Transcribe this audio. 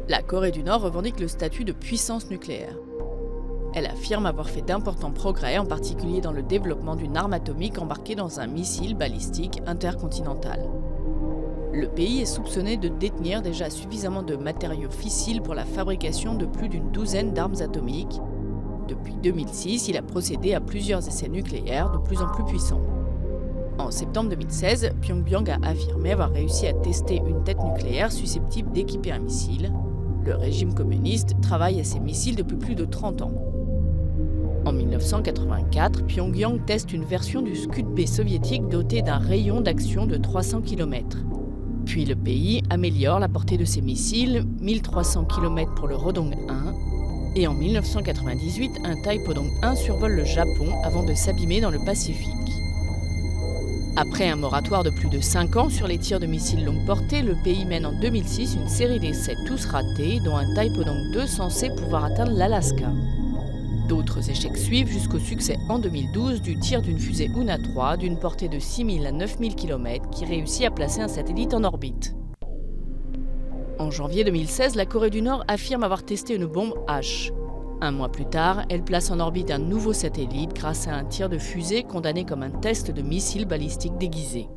La Corée du Nord revendique le statut de puissance nucléaire. Elle affirme avoir fait d'importants progrès, en particulier dans le développement d'une arme atomique embarquée dans un missile balistique intercontinental. Le pays est soupçonné de détenir déjà suffisamment de matériaux fissiles pour la fabrication de plus d'une douzaine d'armes atomiques. Depuis 2006, il a procédé à plusieurs essais nucléaires de plus en plus puissants. En septembre 2016, Pyongyang a affirmé avoir réussi à tester une tête nucléaire susceptible d'équiper un missile. Le régime communiste travaille à ces missiles depuis plus de 30 ans. En 1984, Pyongyang teste une version du Scud-B soviétique dotée d'un rayon d'action de 300 km. Puis le pays améliore la portée de ses missiles, 1300 km pour le Rodong 1, et en 1998, un Taepodong 1 survole le Japon avant de s'abîmer dans le Pacifique. Après un moratoire de plus de 5 ans sur les tirs de missiles longue portée, le pays mène en 2006 une série d'essais tous ratés, dont un Taepodong 2 censé pouvoir atteindre l'Alaska. D'autres échecs suivent jusqu'au succès en 2012 du tir d'une fusée Una 3 d'une portée de 6000 à 9000 km qui réussit à placer un satellite en orbite. En janvier 2016, la Corée du Nord affirme avoir testé une bombe H. Un mois plus tard, elle place en orbite un nouveau satellite grâce à un tir de fusée condamné comme un test de missile balistique déguisé.